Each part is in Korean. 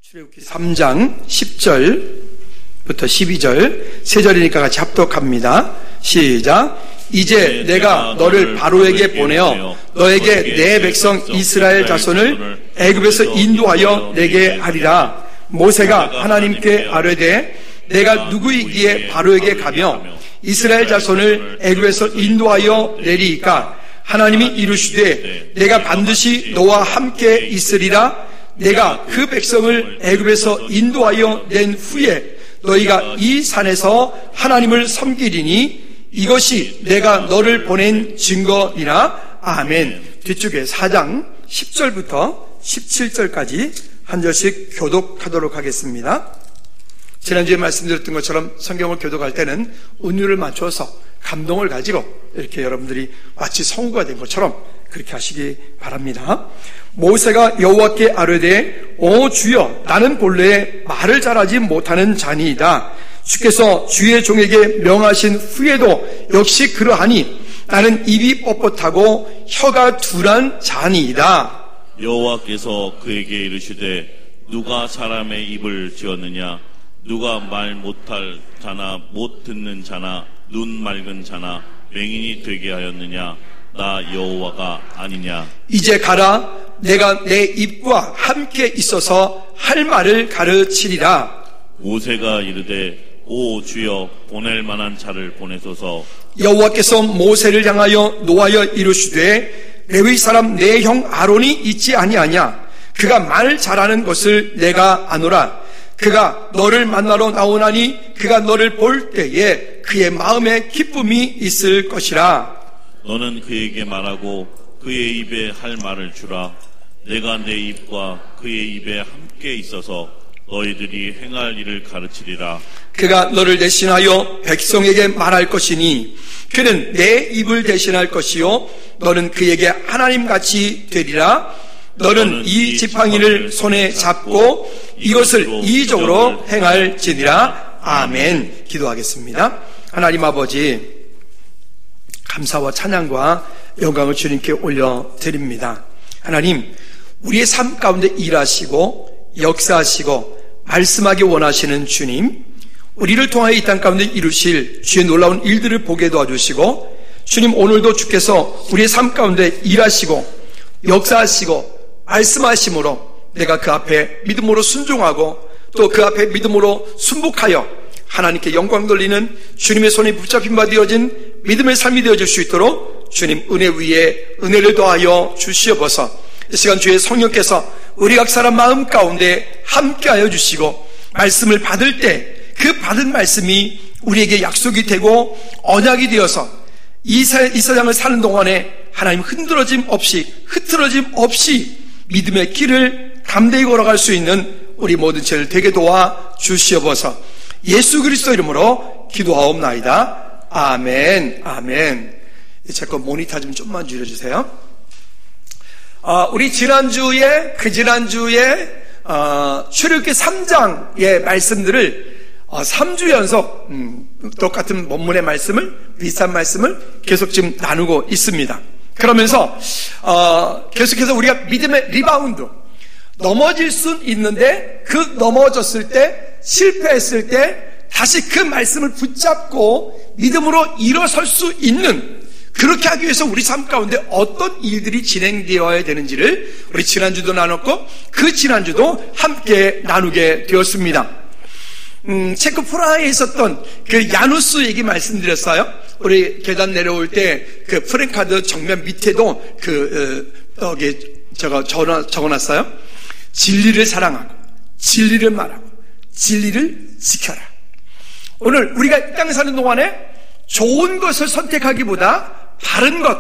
출애굽기 3장 10절부터 12절 세 절이니까 같이 합독합니다. 시작. 이제 내가 너를 바로에게 보내어 너에게 내 백성 이스라엘 자손을 애굽에서 인도하여 내게 하리라. 모세가 하나님께 아뢰되 내가 누구이기에 바로에게 가며 이스라엘 자손을 애굽에서 인도하여 내리이까. 하나님이 이르시되 내가 반드시 너와 함께 있으리라. 내가 그 백성을 애굽에서 인도하여 낸 후에 너희가 이 산에서 하나님을 섬기리니 이것이 내가 너를 보낸 증거니라. 아멘. 뒤쪽에 4장 10절부터 17절까지 한 절씩 교독하도록 하겠습니다. 지난주에 말씀드렸던 것처럼 성경을 교독할 때는 운율을 맞춰서 감동을 가지고 이렇게 여러분들이 마치 성구가 된 것처럼 그렇게 하시기 바랍니다. 모세가 여호와께 아뢰되 오 주여, 나는 본래 말을 잘하지 못하는 자니이다. 주께서 주의 종에게 명하신 후에도 역시 그러하니 나는 입이 뻣뻣하고 혀가 둔한 자니이다. 여호와께서 그에게 이르시되 누가 사람의 입을 지었느냐? 누가 말 못할 자나 못 듣는 자나 눈 맑은 자나 맹인이 되게 하였느냐? 나 여호와가 아니냐? 이제 가라. 내가 내 입과 함께 있어서 할 말을 가르치리라. 모세가 이르되 오 주여, 보낼 만한 자를 보내소서. 여호와께서 모세를 향하여 노하여 이르시되 레위 사람 내 형 아론이 있지 아니하냐? 그가 말 잘하는 것을 내가 아노라. 그가 너를 만나러 나오나니 그가 너를 볼 때에 그의 마음에 기쁨이 있을 것이라. 너는 그에게 말하고 그의 입에 할 말을 주라. 내가 내 입과 그의 입에 함께 있어서 너희들이 행할 일을 가르치리라. 그가 너를 대신하여 백성에게 말할 것이니 그는 내 입을 대신할 것이요 너는 그에게 하나님같이 되리라. 너는 이 지팡이를 손에 잡고 이것을 이적으로 행할지니라. 아멘. 기도하겠습니다. 하나님 아버지, 감사와 찬양과 영광을 주님께 올려드립니다. 하나님, 우리의 삶 가운데 일하시고 역사하시고 말씀하기 원하시는 주님, 우리를 통하여 이 땅 가운데 이루실 주의 놀라운 일들을 보게 도와주시고, 주님 오늘도 주께서 우리의 삶 가운데 일하시고 역사하시고 말씀하심으로 내가 그 앞에 믿음으로 순종하고 또 그 앞에 믿음으로 순복하여 하나님께 영광 돌리는 주님의 손에 붙잡힌 바 되어진 믿음의 삶이 되어질 수 있도록 주님 은혜 위에 은혜를 더하여 주시옵소서. 이 시간 주의 성령께서 우리 각 사람 마음 가운데 함께하여 주시고 말씀을 받을 때 그 받은 말씀이 우리에게 약속이 되고 언약이 되어서 이 세상을 사는 동안에 하나님 흔들어짐 없이 흐트러짐 없이 믿음의 길을 담대히 걸어갈 수 있는 우리 모든 죄를 되게 도와 주시옵소서. 예수 그리스도 이름으로 기도하옵나이다. 아멘. 아멘. 제 거 모니터 좀 좀만 줄여주세요. 우리 지난주에 출애굽기 3장의 말씀들을 3주 연속 똑같은 본문의 말씀을, 비슷한 말씀을 계속 지금 나누고 있습니다. 그러면서 계속해서 우리가 믿음의 리바운드, 넘어질 수는 있는데 그 넘어졌을 때, 실패했을 때 다시 그 말씀을 붙잡고 믿음으로 일어설 수 있는, 그렇게 하기 위해서 우리 삶 가운데 어떤 일들이 진행되어야 되는지를 우리 지난주도 나눴고 그 지난주도 함께 나누게 되었습니다. 체코 프라하에 있었던 그 야누스 얘기 말씀드렸어요. 우리 계단 내려올 때 그 프랭카드 정면 밑에도 여기 적어놨어요. 진리를 사랑하고 진리를 말하고 진리를 지켜라. 오늘 우리가 이 땅에 사는 동안에 좋은 것을 선택하기보다 바른 것,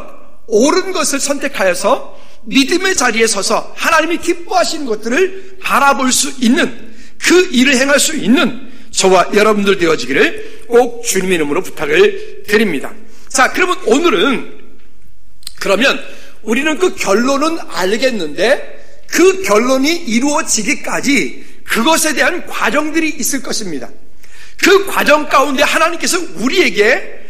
옳은 것을 선택하여서 믿음의 자리에 서서 하나님이 기뻐하시는 것들을 바라볼 수 있는, 그 일을 행할 수 있는 저와 여러분들 되어지기를 꼭 주님의 이름으로 부탁을 드립니다. 자, 그러면 오늘은, 그러면 우리는 그 결론은 알겠는데 그 결론이 이루어지기까지 그것에 대한 과정들이 있을 것입니다. 그 과정 가운데 하나님께서 우리에게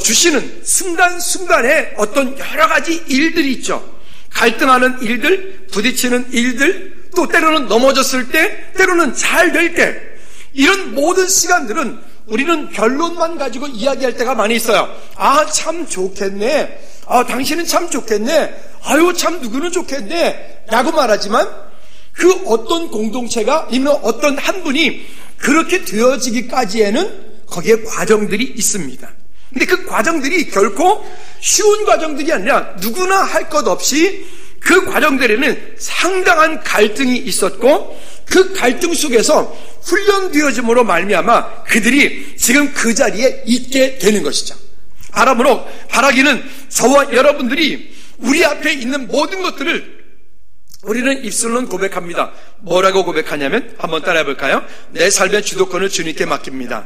주시는 순간순간에 어떤 여러 가지 일들이 있죠. 갈등하는 일들, 부딪히는 일들, 또 때로는 넘어졌을 때, 때로는 잘 될 때, 이런 모든 시간들은 우리는 결론만 가지고 이야기할 때가 많이 있어요. 아, 참 좋겠네. 아, 당신은 참 좋겠네. 아유, 참 누구는 좋겠네. 라고 말하지만 그 어떤 공동체가 아니면 어떤 한 분이 그렇게 되어지기까지에는 거기에 과정들이 있습니다. 근데 그 과정들이 결코 쉬운 과정들이 아니라 누구나 할 것 없이 그 과정들에는 상당한 갈등이 있었고 그 갈등 속에서 훈련되어짐으로 말미암아 그들이 지금 그 자리에 있게 되는 것이죠. 바라기는 저와 여러분들이 우리 앞에 있는 모든 것들을 우리는 입술로는 고백합니다. 뭐라고 고백하냐면 한번 따라해 볼까요? 내 삶의 주도권을 주님께 맡깁니다.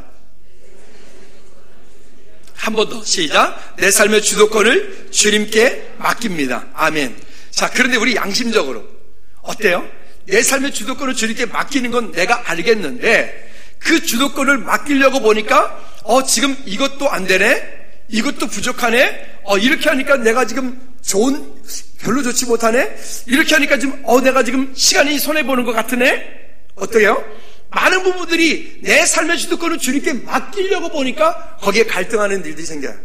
한 번 더 시작. 내 삶의 주도권을 주님께 맡깁니다. 아멘. 자, 그런데 우리 양심적으로 어때요? 내 삶의 주도권을 주님께 맡기는 건 내가 알겠는데 그 주도권을 맡기려고 보니까 지금 이것도 안 되네? 이것도 부족하네? 이렇게 하니까 내가 지금 별로 좋지 못하네? 이렇게 하니까 지금 내가 지금 시간이 손해보는 것 같으네? 어때요? 많은 부분들이 내 삶의 주도권을 주님께 맡기려고 보니까 거기에 갈등하는 일들이 생겨요.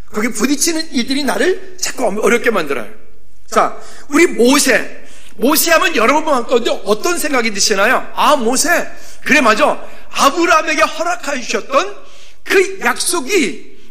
거기에 부딪히는 일들이 나를 자꾸 어렵게 만들어요. 자, 우리 모세 하면 여러분 할 건데 어떤 생각이 드시나요? 아, 모세. 그래, 맞아. 아브라함에게 허락해 주셨던 그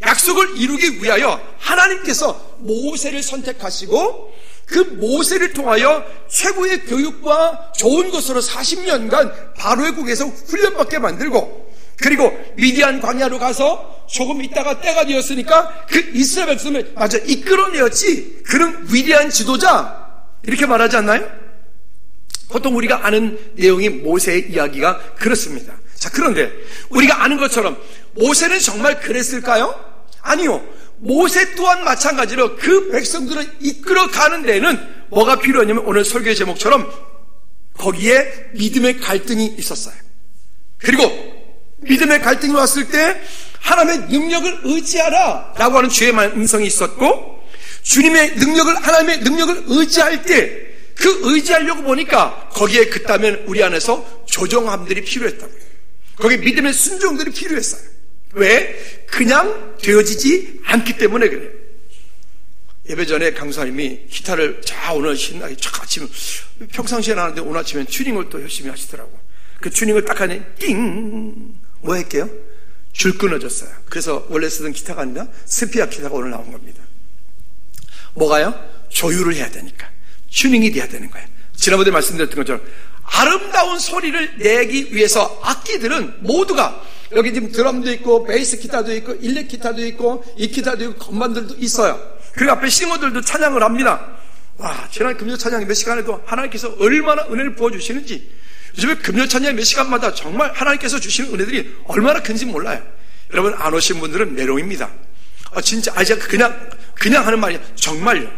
약속을 이루기 위하여 하나님께서 모세를 선택하시고 그 모세를 통하여 최고의 교육과 좋은 것으로 40년간 바로의 국에서 훈련받게 만들고 그리고 미디안 광야로 가서 조금 있다가 때가 되었으니까 그 이스라엘 백성을 맞아 이끌어내었지. 그런 위대한 지도자 이렇게 말하지 않나요? 보통 우리가 아는 내용이 모세의 이야기가 그렇습니다. 자, 그런데 우리가 아는 것처럼 모세는 정말 그랬을까요? 아니요. 모세 또한 마찬가지로 그 백성들을 이끌어가는 데에는 뭐가 필요하냐면 오늘 설교의 제목처럼 거기에 믿음의 갈등이 있었어요. 그리고 믿음의 갈등이 왔을 때 하나님의 능력을 의지하라 라고 하는 주의 음성이 있었고 하나님의 능력을 의지할 때 그 의지하려고 보니까 거기에 그따면 우리 안에서 조정함들이 필요했다고요. 거기에 믿음의 순종들이 필요했어요. 왜? 그냥 되어지지 않기 때문에 그래요. 예배 전에 강사님이 기타를 오늘 신나게 아침 평상시에 하는데 오늘 아침엔 튜닝을 또 열심히 하시더라고. 그 튜닝을 딱 하니 띵! 뭐 할게요? 줄 끊어졌어요. 그래서 원래 쓰던 기타가 아니라 스피아 기타가 오늘 나온 겁니다. 뭐가요? 조율을 해야 되니까. 튜닝이 돼야 되는 거예요. 지난번에 말씀드렸던 것처럼 아름다운 소리를 내기 위해서 악기들은 모두가 여기 지금 드럼도 있고 베이스 기타도 있고 일렉 기타도 있고 이 기타도 있고 건반들도 있어요. 그리고 앞에 싱어들도 찬양을 합니다. 와, 지난 금요 찬양 몇 시간에도 하나님께서 얼마나 은혜를 부어주시는지 요즘에 금요 찬양 몇 시간마다 정말 하나님께서 주시는 은혜들이 얼마나 큰지 몰라요. 여러분 안 오신 분들은 메롱입니다. 진짜 제가 그냥 하는 말이야. 정말요.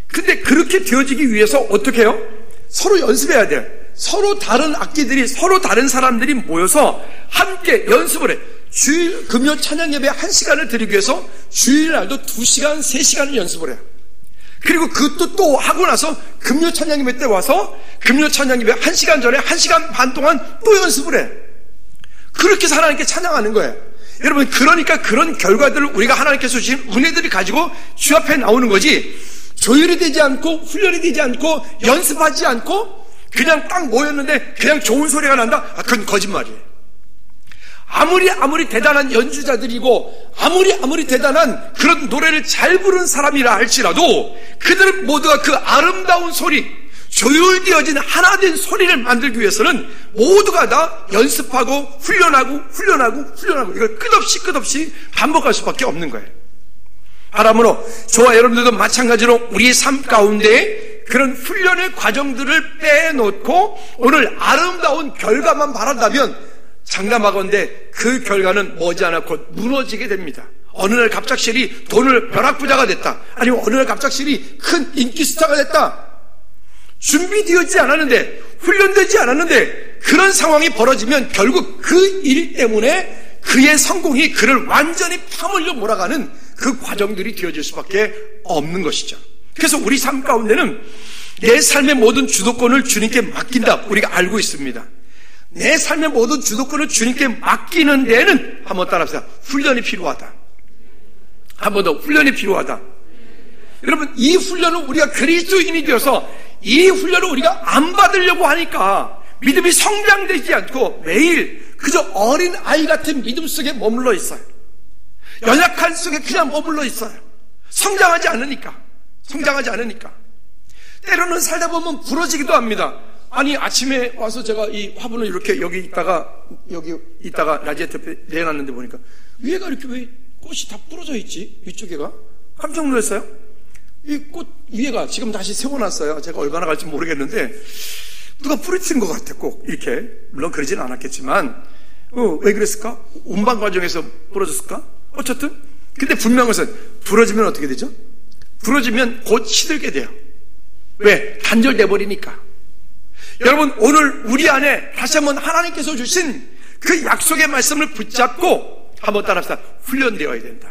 근데 그렇게 되어지기 위해서 어떻게 해요? 서로 연습해야 돼요. 서로 다른 악기들이 서로 다른 사람들이 모여서 함께 연습을 해. 금요 찬양 예배 1시간을 드리기 위해서 주일날도 2시간, 3시간을 연습을 해요. 그리고 그것도 또 하고 나서 금요 찬양 예배 때 와서 금요 찬양 예배 1시간 전에 1시간 반 동안 또 연습을 해. 그렇게 해서 하나님께 찬양하는 거예요. 여러분, 그러니까 그런 결과들을 우리가 하나님께서 주신 은혜들이 가지고 주 앞에 나오는 거지. 조율이 되지 않고 훈련이 되지 않고 연습하지 않고 그냥 딱 모였는데 그냥 좋은 소리가 난다? 그건 거짓말이에요. 아무리 대단한 연주자들이고 아무리 대단한 그런 노래를 잘 부르는 사람이라 할지라도 그들은 모두가 그 아름다운 소리, 조율되어진 하나된 소리를 만들기 위해서는 모두가 다 연습하고 훈련하고 이걸 끝없이 반복할 수밖에 없는 거예요. 바람으로 저와 여러분들도 마찬가지로 우리의 삶 가운데 그런 훈련의 과정들을 빼놓고 오늘 아름다운 결과만 바란다면 장담하건대 그 결과는 머지않아 곧 무너지게 됩니다. 어느 날 갑작스레 돈을 벼락부자가 됐다. 아니면 어느 날 갑작스레 큰 인기 스타가 됐다. 준비되어지지 않았는데 훈련되지 않았는데 그런 상황이 벌어지면 결국 그 일 때문에 그의 성공이 그를 완전히 파물려 몰아가는 그 과정들이 되어질 수밖에 없는 것이죠. 그래서 우리 삶 가운데는 내 삶의 모든 주도권을 주님께 맡긴다. 우리가 알고 있습니다. 내 삶의 모든 주도권을 주님께 맡기는 데는 한번 따라합시다. 훈련이 필요하다. 한 번 더 훈련이 필요하다. 여러분, 이 훈련은 우리가 그리스도인이 되어서 이 훈련을 우리가 안 받으려고 하니까 믿음이 성장되지 않고 매일 그저 어린 아이 같은 믿음 속에 머물러 있어요. 연약한 속에 그냥 머물러 있어요. 성장하지 않으니까. 때로는 살다 보면 부러지기도 합니다. 아니, 아침에 와서 제가 이 화분을 이렇게 여기 있다가 라지에이터 내놨는데 보니까 위에가 이렇게 왜 꽃이 다 부러져 있지? 위쪽에가. 깜짝 놀랐어요. 이 꽃 위에가 지금 다시 세워놨어요. 제가 얼마나 갈지 모르겠는데 누가 부러뜨린 것 같아, 꼭 이렇게. 물론 그러지는 않았겠지만 왜 그랬을까? 운반 과정에서 부러졌을까? 어쨌든 근데 분명한 것은 부러지면 어떻게 되죠? 부러지면 곧 시들게 돼요. 왜? 단절돼 버리니까. 여러분, 오늘 우리 안에 다시 한번 하나님께서 주신 그 약속의 말씀을 붙잡고 한번 따라합시다. 훈련되어야 된다.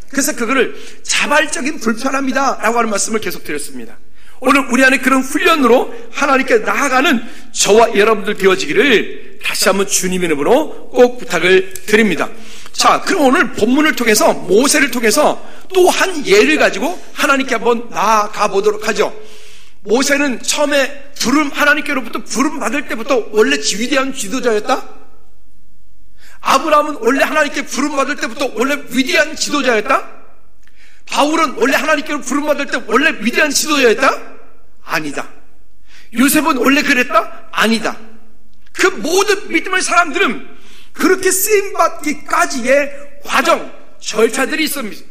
그래서 그거를 자발적인 불편합니다 라고 하는 말씀을 계속 드렸습니다. 오늘 우리 안에 그런 훈련으로 하나님께 나아가는 저와 여러분들 되어지기를 다시 한번 주님의 이름으로 꼭 부탁을 드립니다. 자, 그럼 오늘 본문을 통해서 모세를 통해서 또 한 예를 가지고 하나님께 한번 나아가 보도록 하죠. 모세는 처음에 하나님께로부터 부름 받을 때부터 원래 위대한 지도자였다? 아브라함은 원래 하나님께 부름 받을 때부터 원래 위대한 지도자였다? 바울은 원래 하나님께로 부름 받을 때 원래 위대한 지도자였다? 아니다. 요셉은 원래 그랬다? 아니다. 그 모든 믿음의 사람들은 그렇게 쓰임받기까지의 과정, 절차들이 있습니다.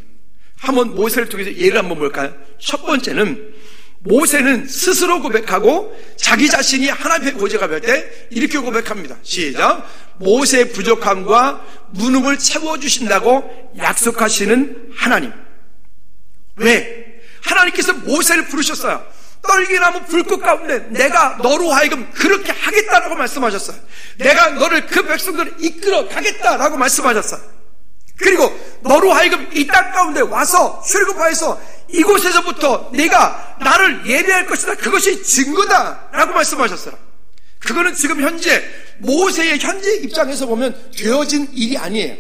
한번 모세를 통해서 예를 한번 볼까요? 첫 번째는 모세는 스스로 고백하고 자기 자신이 하나님의 보좌가 될 때 이렇게 고백합니다. 시작. 모세의 부족함과 무능을 채워주신다고 약속하시는 하나님. 왜? 하나님께서 모세를 부르셨어요. 떨기나무 불꽃 가운데 내가 너로 하여금 그렇게 하겠다라고 말씀하셨어요. 내가 너를 그 백성들을 이끌어 가겠다라고 말씀하셨어요. 그리고 너로 하여금 이 땅 가운데 와서 출애굽하여서 이곳에서부터 내가 나를 예배할 것이다. 그것이 증거다 라고 말씀하셨어요. 그거는 지금 현재 모세의 현재 입장에서 보면 되어진 일이 아니에요.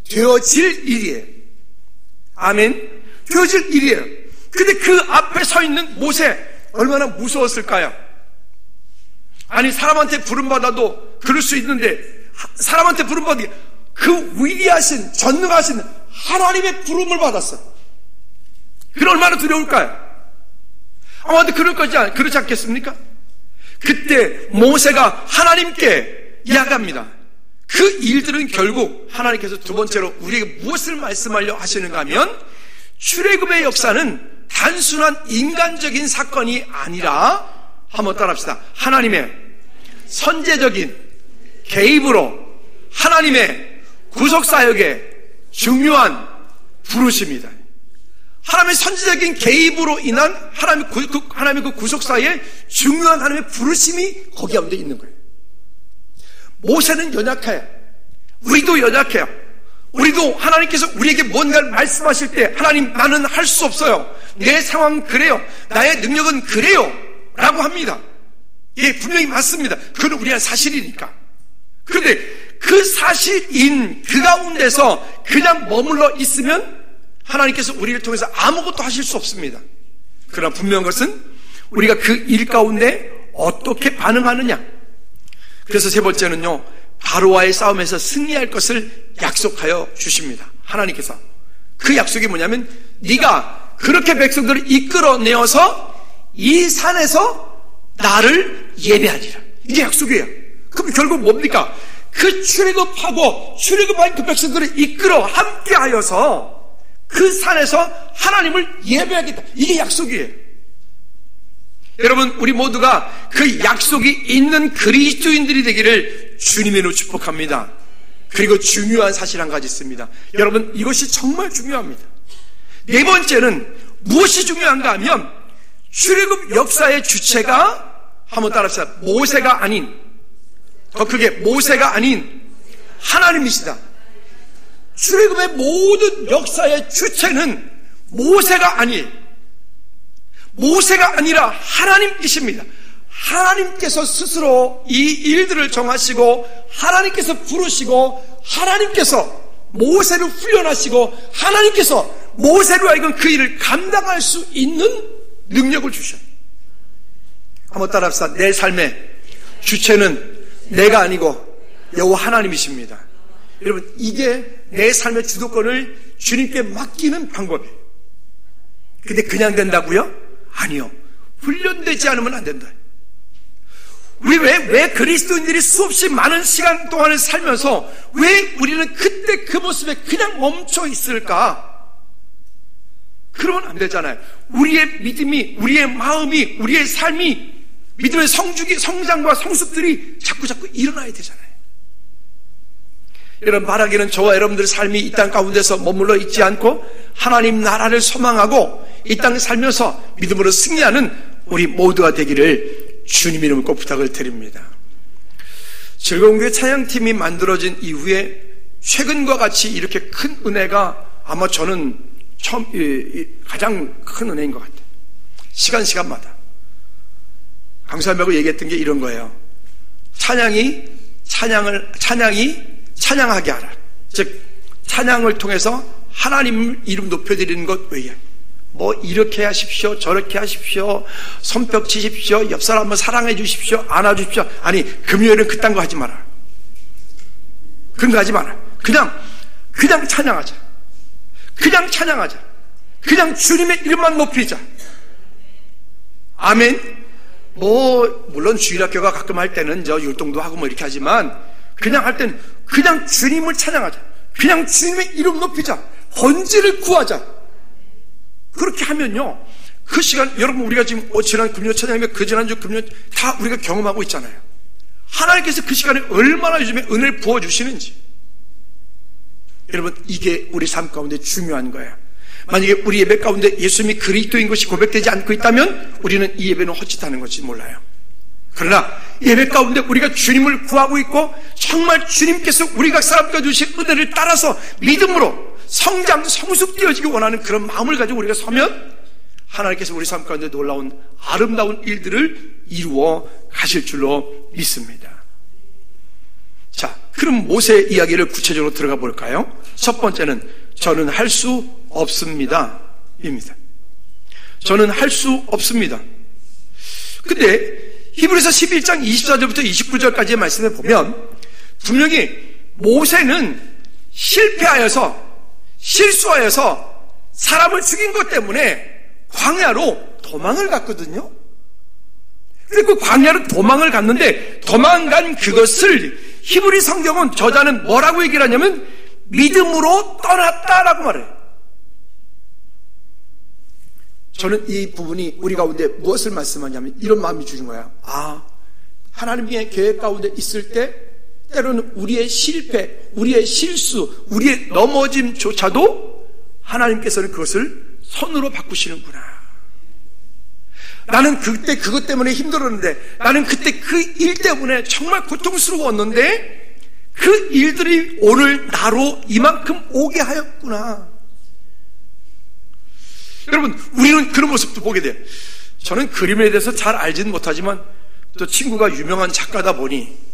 되어질 일이에요. 아멘. 되어질 일이에요. 근데 그 앞에 서 있는 모세 얼마나 무서웠을까요? 아니, 사람한테 부름받아도 그럴 수 있는데 사람한테 부름받기 그 위대하신 전능하신 하나님의 부름을 받았어. 그건 얼마나 두려울까요? 아마도 그렇지 않겠습니까? 그때 모세가 하나님께 이야기합니다. 그 일들은 결국 하나님께서 두 번째로 우리에게 무엇을 말씀하려 하시는가 하면 출애굽의 역사는 단순한 인간적인 사건이 아니라 한번 따라합시다. 하나님의 선제적인 개입으로 하나님의 구속사역의 중요한 부르심이다. 하나님의 선지적인 개입으로 인한 하나님의 그 구속사의 중요한 하나님의 부르심이 거기 가운데 있는 거예요. 모세는 연약해요. 우리도 연약해요. 우리도 하나님께서 우리에게 뭔가를 말씀하실 때 하나님, 나는 할 수 없어요. 내 상황은 그래요. 나의 능력은 그래요 라고 합니다. 예, 분명히 맞습니다. 그건 우리의 사실이니까. 그런데 그 사실인 그 가운데서 그냥 머물러 있으면 하나님께서 우리를 통해서 아무것도 하실 수 없습니다. 그러나 분명한 것은 우리가 그 일 가운데 어떻게 반응하느냐. 그래서 세 번째는요, 바로와의 싸움에서 승리할 것을 약속하여 주십니다. 하나님께서. 그 약속이 뭐냐면 네가 그렇게 백성들을 이끌어내어서 이 산에서 나를 예배하리라. 이게 약속이에요. 그럼 결국 뭡니까? 그 출애굽한 그 백성들을 이끌어 함께하여서 그 산에서 하나님을 예배하겠다. 이게 약속이에요. 여러분, 우리 모두가 그 약속이 있는 그리스도인들이 되기를 주님의 이름으로 축복합니다. 그리고 중요한 사실 한 가지 있습니다. 여러분, 이것이 정말 중요합니다. 네 번째는 무엇이 중요한가 하면 출애굽 역사의 주체가 한번 따라합시다. 모세가 아닌, 더 크게 모세가 아닌 하나님이시다. 출애굽의 모든 역사의 주체는 모세가 아니에요. 모세가 아니라 하나님이십니다. 하나님께서 스스로 이 일들을 정하시고 하나님께서 부르시고 하나님께서 모세를 훈련하시고 하나님께서 모세로 하여금 그 일을 감당할 수 있는 능력을 주셔요. 한번 따라합시다. 내 삶의 주체는 내가 아니고 여호와 하나님이십니다. 여러분, 이게 내 삶의 주도권을 주님께 맡기는 방법이에요. 근데 그냥 된다고요? 아니요. 훈련되지 않으면 안 된다. 우리 왜 그리스도인들이 수없이 많은 시간 동안을 살면서 왜 우리는 그때 그 모습에 그냥 멈춰 있을까? 그러면 안 되잖아요. 우리의 믿음이, 우리의 마음이, 우리의 삶이, 믿음의 성장과 성숙들이 자꾸 일어나야 되잖아요. 여러분, 바라기는 저와 여러분들의 삶이 이 땅 가운데서 머물러 있지 않고 하나님 나라를 소망하고 이 땅에 살면서 믿음으로 승리하는 우리 모두가 되기를 주님 이름으로 꼭 부탁을 드립니다. 즐거운 교회 찬양팀이 만들어진 이후에 최근과 같이 이렇게 큰 은혜가 아마 저는 가장 큰 은혜인 것 같아요. 시간마다 강사님하고 얘기했던 게 이런 거예요. 찬양이 찬양하게 하라. 즉 찬양을 통해서 하나님 이름 높여드리는 것 외에 뭐 이렇게 하십시오, 저렇게 하십시오, 손뼉 치십시오, 옆 사람을 사랑해 주십시오, 안아주십시오. 아니, 금요일은 그딴 거 하지 마라. 그런 거 하지 마라. 그냥 찬양하자. 그냥 찬양하자. 그냥 주님의 이름만 높이자. 아멘. 물론 주일학교가 가끔 할 때는 율동도 하고 뭐 이렇게 하지만 그냥 할 때는 그냥 주님을 찬양하자. 그냥 주님의 이름 높이자. 번제를 구하자. 그렇게 하면요, 그 시간, 여러분, 우리가 지금 지난 금요 찬양이면 그 지난주 금요 다 우리가 경험하고 있잖아요. 하나님께서 그 시간에 얼마나 요즘에 은혜를 부어주시는지. 여러분, 이게 우리 삶 가운데 중요한 거예요. 만약에 우리 예배 가운데 예수님이 그리스도인 것이 고백되지 않고 있다면 우리는 이 예배는 헛짓하는 것이 몰라요. 그러나 예배 가운데 우리가 주님을 구하고 있고 정말 주님께서 우리 각 사람과 주신 은혜를 따라서 믿음으로 성장, 성숙되어지기 원하는 그런 마음을 가지고 우리가 서면 하나님께서 우리 삶 가운데 놀라운 아름다운 일들을 이루어 가실 줄로 믿습니다. 자, 그럼 모세 이야기를 구체적으로 들어가 볼까요? 첫 번째는 저는 할 수 없습니다 입니다. 저는 할 수 없습니다. 근데 히브리서 11장 24절부터 29절까지의 말씀을 보면 분명히 모세는 실수하여서 사람을 죽인 것 때문에 광야로 도망을 갔거든요. 그리고 광야로 도망을 갔는데 도망간 그것을 히브리 성경은 저자는 뭐라고 얘기를 하냐면 믿음으로 떠났다라고 말해요. 저는 이 부분이 우리 가운데 무엇을 말씀하냐면 이런 마음이 주는 거야. 하나님의 계획 가운데 있을 때 때로는 우리의 실패, 우리의 실수, 우리의 넘어짐조차도 하나님께서는 그것을 선으로 바꾸시는구나. 나는 그때 그것 때문에 힘들었는데, 나는 그때 그 일 때문에 정말 고통스러웠는데 그 일들이 오늘 나로 이만큼 오게 하였구나. 여러분, 우리는 그런 모습도 보게 돼요. 저는 그림에 대해서 잘 알지는 못하지만 또 친구가 유명한 작가다 보니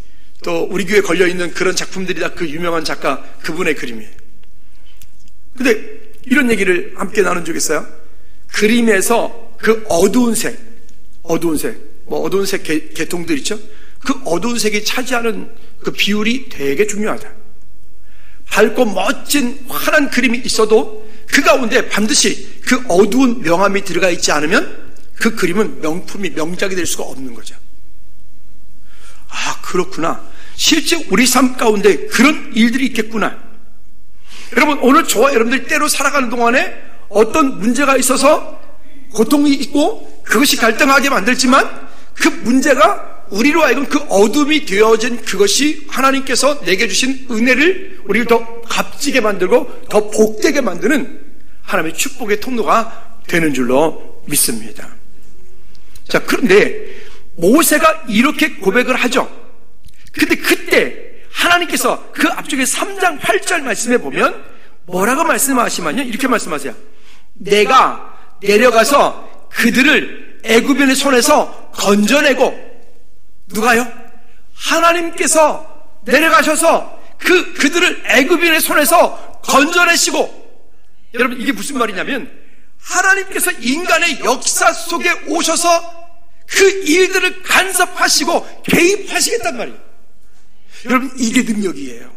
또 우리 교회에 걸려있는 그런 작품들이 다 그 유명한 작가 그분의 그림이에요. 근데 이런 얘기를 함께 나눈 적 있어요. 그림에서 그 어두운 색, 어두운 색 계통들 있죠? 그 어두운 색이 차지하는 그 비율이 되게 중요하다. 밝고 멋진 환한 그림이 있어도 그 가운데 반드시 그 어두운 명암이 들어가 있지 않으면 그 그림은 명작이 될 수가 없는 거죠. 그렇구나. 실제 우리 삶 가운데 그런 일들이 있겠구나. 여러분, 오늘 저와 여러분들 때로 살아가는 동안에 어떤 문제가 있어서 고통이 있고 그것이 갈등하게 만들지만 그 문제가 우리로 하여금 그 어둠이 되어진 그것이 하나님께서 내게 주신 은혜를 우리를 더 값지게 만들고 더 복되게 만드는 하나님의 축복의 통로가 되는 줄로 믿습니다. 자, 그런데 모세가 이렇게 고백을 하죠. 근데 그때 하나님께서 그 앞쪽에 3장 8절 말씀에 보면 뭐라고 말씀하시면요, 이렇게 말씀하세요. 내가 내려가서 그들을 애굽인의 손에서 건져내고, 누가요? 하나님께서 내려가셔서 그들을 애굽인의 손에서 건져내시고, 여러분 이게 무슨 말이냐면 하나님께서 인간의 역사 속에 오셔서 그 일들을 간섭하시고 개입하시겠단 말이에요. 여러분 이게 능력이에요.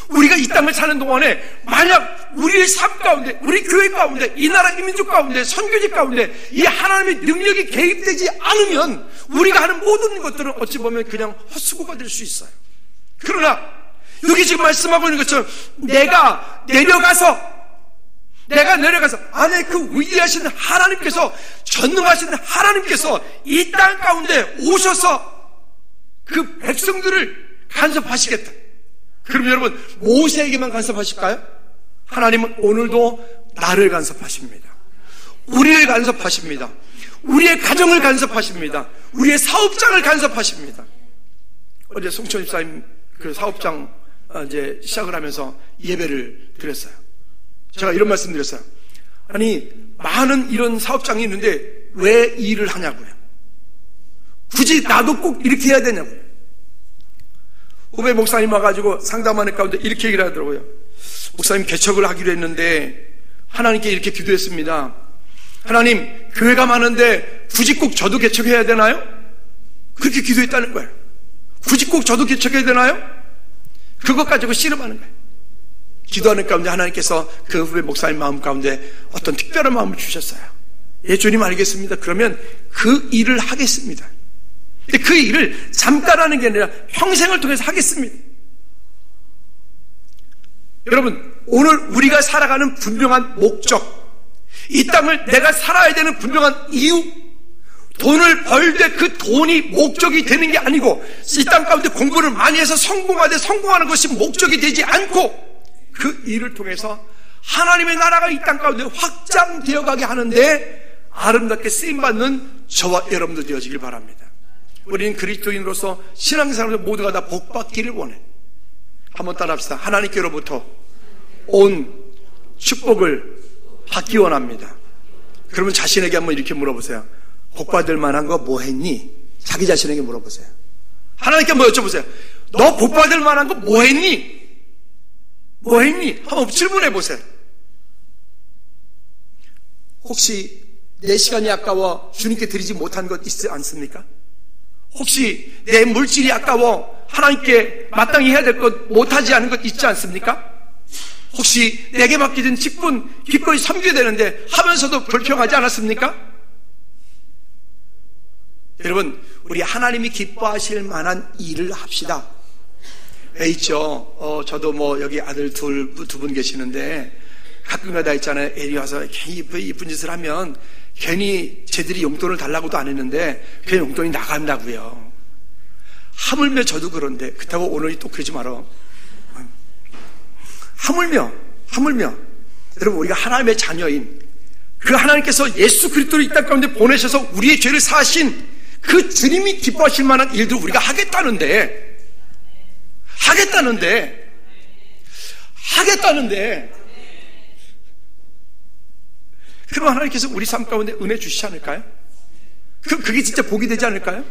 우리가 이 땅을 사는 동안에 만약 우리의 삶 가운데, 우리 교회 가운데, 이 나라 이 민족 가운데, 선교지 가운데 이 하나님의 능력이 개입되지 않으면 우리가 하는 모든 것들은 어찌 보면 그냥 헛수고가 될 수 있어요. 그러나 여기 지금 말씀하고 있는 것처럼 내가 내려가서 안에 그 위대하신 하나님께서, 전능하신 하나님께서 이 땅 가운데 오셔서 그 백성들을 간섭하시겠다. 그럼 여러분 모세에게만 간섭하실까요? 하나님은 오늘도 나를 간섭하십니다. 우리를 간섭하십니다. 우리의 가정을 간섭하십니다. 우리의 사업장을 간섭하십니다. 어제 송천 집사님 그 사업장 이제 시작을 하면서 예배를 드렸어요. 제가 이런 말씀 드렸어요. 아니 많은 이런 사업장이 있는데 왜 이 일을 하냐고요. 굳이 나도 꼭 이렇게 해야 되냐고요. 후배 목사님 와가지고 상담하는 가운데 이렇게 얘기를 하더라고요. 목사님 개척을 하기로 했는데 하나님께 이렇게 기도했습니다. 하나님 교회가 많은데 굳이 꼭 저도 개척해야 되나요? 그렇게 기도했다는 거예요. 굳이 꼭 저도 개척해야 되나요? 그것 가지고 씨름하는 거예요. 기도하는 가운데 하나님께서 그 후배 목사님 마음 가운데 어떤 특별한 마음을 주셨어요. 예, 주님 알겠습니다. 그러면 그 일을 하겠습니다. 근데 그 일을 잠깐 하는 게 아니라 평생을 통해서 하겠습니다. 여러분 오늘 우리가 살아가는 분명한 목적, 이 땅을 내가 살아야 되는 분명한 이유, 돈을 벌 때 그 돈이 목적이 되는 게 아니고 이 땅 가운데 공부를 많이 해서 성공하는 것이 목적이 되지 않고 그 일을 통해서 하나님의 나라가 이 땅 가운데 확장되어 가게 하는데 아름답게 쓰임받는 저와 여러분도 되어지길 바랍니다. 우리는 그리스도인으로서 신앙생활에서 모두가 다 복받기를 원해. 한번 따라합시다. 하나님께로부터 온 축복을 받기 원합니다. 그러면 자신에게 한번 이렇게 물어보세요. 복받을 만한 거 뭐 했니? 자기 자신에게 물어보세요. 하나님께 한번 여쭤보세요. 너 복받을 만한 거 뭐 했니? 뭐 했니? 한번 질문해 보세요. 혹시 내 시간이 아까워 주님께 드리지 못한 것 있지 않습니까? 혹시 내 물질이 아까워 하나님께 마땅히 해야 될 것 못하지 않은 것 있지 않습니까? 혹시 내게 맡겨진 직분 기꺼이 섬겨야 되는데 하면서도 불평하지 않았습니까? 여러분 우리 하나님이 기뻐하실 만한 일을 합시다. 왜 있죠? 저도 뭐 여기 아들 두 분 계시는데 가끔가다 있잖아요. 애리 와서 괜히 이쁜 짓을 하면 괜히 쟤들이 용돈을 달라고도 안 했는데 괜히 용돈이 나간다고요. 하물며 저도 그런데 그렇다고 오늘이 또 그러지 마라. 하물며 여러분 우리가 하나님의 자녀인 그 하나님께서 예수 그리스도를 이 땅 가운데 보내셔서 우리의 죄를 사하신 그 주님이 기뻐하실 만한 일들 우리가 하겠다는데 그럼 하나님께서 우리 삶 가운데 은혜 주시지 않을까요? 그럼 그게 진짜 복이 되지 않을까요?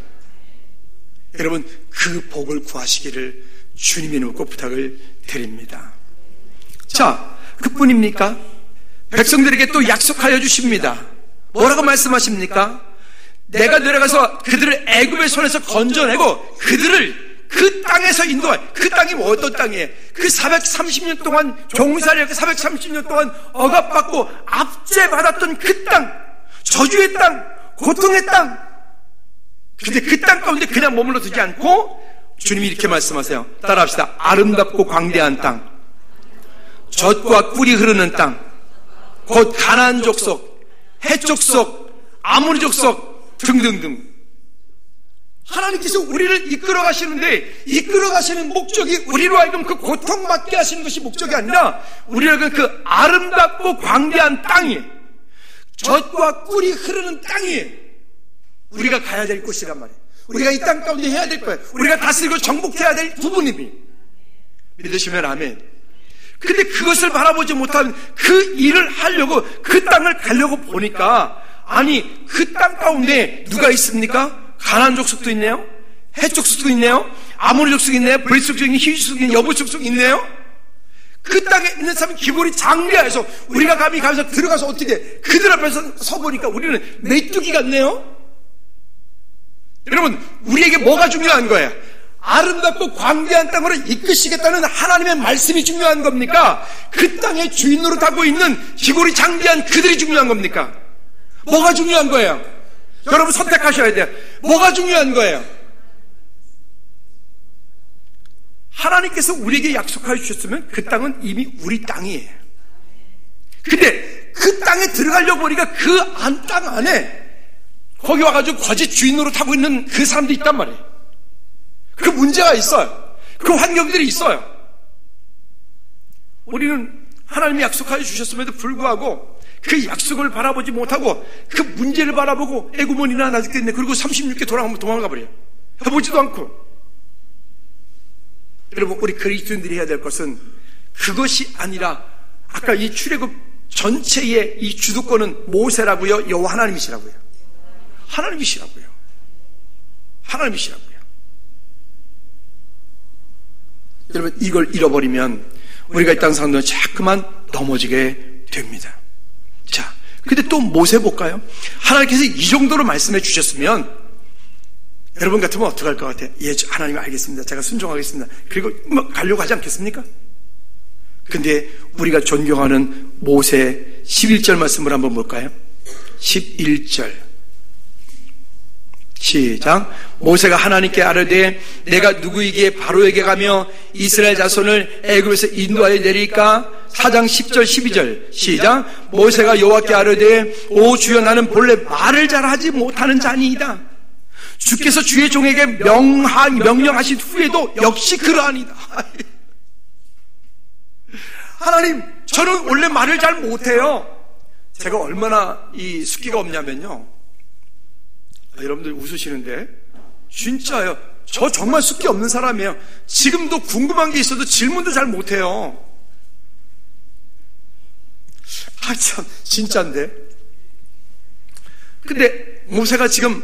여러분 그 복을 구하시기를 주님의 이름으로 꼭 부탁을 드립니다. 자, 그뿐입니까? 백성들에게 또 약속하여 주십니다. 뭐라고 말씀하십니까? 내가 내려가서 그들을 애굽의 손에서 건져내고 그들을 그 땅에서 인도할, 그 땅이 어떤 땅이에요? 그 430년 동안 종살이하고 430년 동안 억압받고 압제받았던 그 땅, 저주의 땅, 고통의 땅. 근데 그 땅 가운데 그냥 머물러 두지 않고 주님이 이렇게 말씀하세요. 따라합시다. 아름답고 광대한 땅, 젖과 꿀이 흐르는 땅, 곧 가나안 족속, 헷 족속, 아모리 족속 등등등. 하나님께서 우리를 이끌어 가시는 목적이 우리로 하여금 그 고통받게 하시는 것이 목적이 아니라 우리를 그 아름답고 광대한 땅이, 젖과 꿀이 흐르는 땅이 우리가 가야 될 곳이란 말이에요. 우리가 이 땅 가운데 해야 될 거예요. 우리가 다스리고 정복해야 될 부분입니다. 믿으시면 아멘. 근데 그것을 바라보지 못하면 그 일을 하려고 그 땅을 가려고 보니까 아니, 그 땅 가운데 누가 있습니까? 가나안 족속도 있네요. 헷 족속도 있네요. 아모리 족속이 있네요. 브리스 족속이 있네요. 히위 족속이 있네요. 여부 족속이 있네요. 그 땅에 있는 사람이 기본이 장대해서 우리가 감히 가서 들어가서 어떻게 그들 앞에서 서보니까 우리는 메뚜기 같네요. 여러분, 우리에게 뭐가 중요한 거예요? 아름답고 광대한 땅으로 이끄시겠다는 하나님의 말씀이 중요한 겁니까? 그 땅의 주인으로 타고 있는 기골이 장대한 그들이 중요한 겁니까? 뭐가 중요한 거예요? 여러분 선택하셔야 돼요. 뭐가 중요한 거예요? 하나님께서 우리에게 약속하여 주셨으면 그 땅은 이미 우리 땅이에요. 근데 그 땅에 들어가려고 보니까 그 땅 안에 거기 와가지고 거짓 주인으로 타고 있는 그 사람도 있단 말이에요. 그 문제가 있어요. 그 환경들이 있어요. 우리는 하나님이 약속하여 주셨음에도 불구하고 그 약속을 바라보지 못하고 그 문제를 바라보고 애구머니나 나죽게 있네. 그리고 36개 돌아가면 도망가 버려요. 해보지도 않고. 여러분, 우리 그리스도인들이 해야 될 것은 그것이 아니라 아까 이 출애굽 전체의 이 주도권은 모세라고요, 여호와 하나님이시라고요. 하나님이시라고요. 하나님이시라고요. 여러분, 이걸 잃어버리면 우리가 이 땅 사는 자꾸만 넘어지게 됩니다. 자, 근데 또 모세 볼까요? 하나님께서 이 정도로 말씀해 주셨으면 여러분 같으면 어떻게 할 것 같아요? 예, 하나님 알겠습니다. 제가 순종하겠습니다. 그리고 가려고 하지 않겠습니까? 근데 우리가 존경하는 모세 11절 말씀을 한번 볼까요? 11절 시작. 모세가 하나님께 아뢰되 내가 누구에게 바로에게 가며 이스라엘 자손을 애굽에서 인도하여 내릴까? 4장 10절 12절 시작. 모세가 여호와께 아뢰되 오 주여 나는 본래 말을 잘하지 못하는 자니이다. 주께서 주의 종에게 명령하신 후에도 역시 그러하니다. 하나님, 저는 원래 말을 잘 못해요. 제가 얼마나 이 숫기가 없냐면요, 여러분들 웃으시는데 진짜요. 저 정말 숫기 없는 사람이에요. 지금도 궁금한 게 있어도 질문도 잘 못해요. 아, 참 진짜인데. 근데 모세가 지금